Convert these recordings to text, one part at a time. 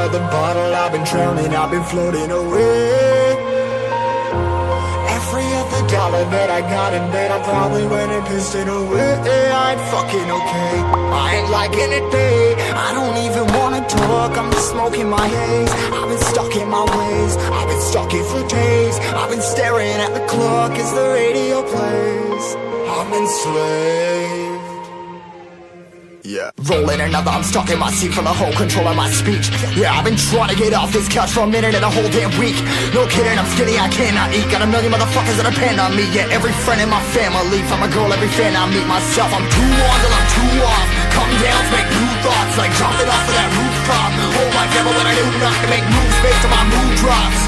of the bottle, I've been drowning, I've been floating away. Every other dollar that I got in bed, I probably went and pissed it away. I ain't fucking okay, I ain't liking it, babe. I don't even wanna talk, I'm just smoking my haze. I've been stuck in my ways, I've been stuck here for days. I've been staring at the clock as the radio plays. I'm enslaved. Yeah, rolling another, I'm stuck in my seat for the whole control of my speech. Yeah, I've been trying to get off this couch for a minute and a whole damn week. No kidding, I'm skinny, I cannot eat. Got a million motherfuckers that depend on me. Yeah, every friend in my family, from a girl, every fan I meet myself. I'm too on till I'm too off. Come down to make new thoughts, like jumping off of that rooftop. Oh my devil, when I knew not to make moves based on my mood drops.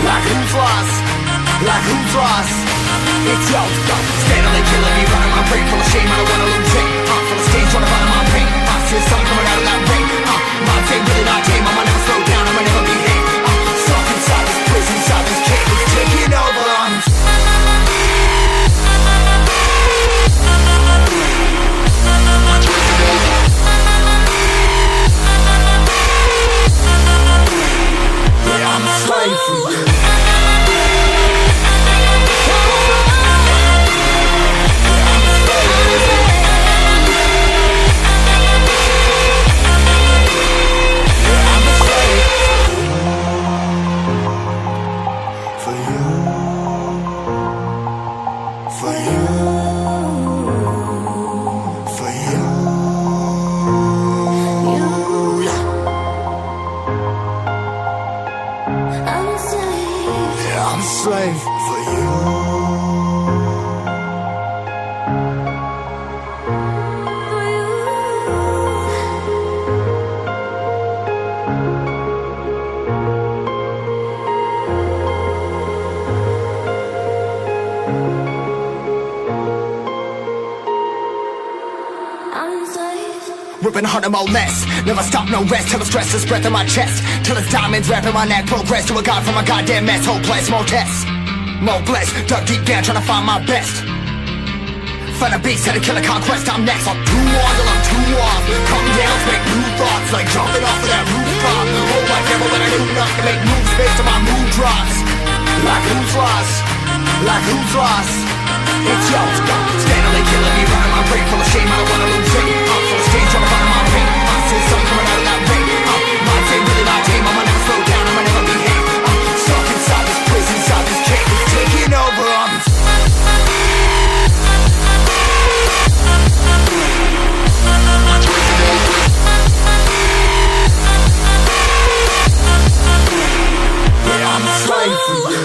Like who's lost? Like who's lost? It's yo, steadily killing me, running my brain full of shame, I don't wanna lose it. Full of stage, trying to find my pain. I see the sun coming out of that rain. My day really not tame, I'ma never slow down, I'ma never behave. Stuck inside this prison, inside this cage, it's taking over. Yeah, I'm a slave for you. I'm a slave for you. Ripping harder, more less. Never stop, no rest. Till the stress is breath in my chest. Till it's diamonds wrapping my neck. Progress to a god from a goddamn mess. Hopeless, more tests, more blessed. Dug deep down trying to find my best. Find a beast, had to kill a conquest. I'm next. I'm too on till I'm too off. Come down to make new thoughts, like jumping off of that rooftop. Oh my devil, when I knew not to make moves based on my mood drops. Like who's lost? Like who's lost? It's yo, steadily killing me, running my brain full of shame, I don't wanna lose it. I'm full of stage, trying to find my pain. I see the sun coming out of that rain. My day really not tame, I'ma never slow down, I'ma never behave. Stuck inside this prison, inside this cage, it's taking over. Yeah, I'm a slave for you.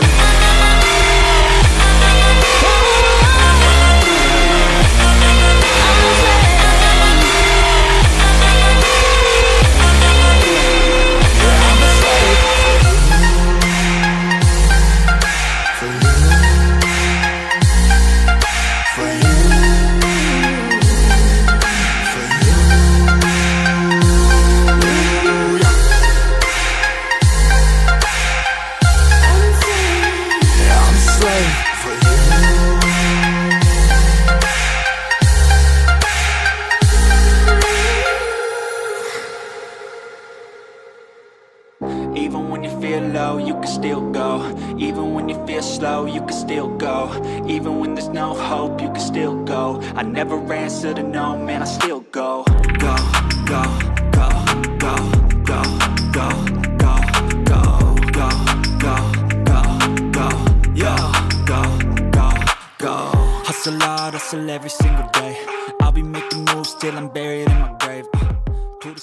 Even when you feel low, you can still go. Even when you feel slow, you can still go. Even when there's no hope, you can still go. I never answer to no, man, I still go. Go, go, go, go, go, go, go, go, go, go, go, go, yo, go, go, go. Hustle hard, hustle every single day. I'll be making moves till I'm buried in my grave. To the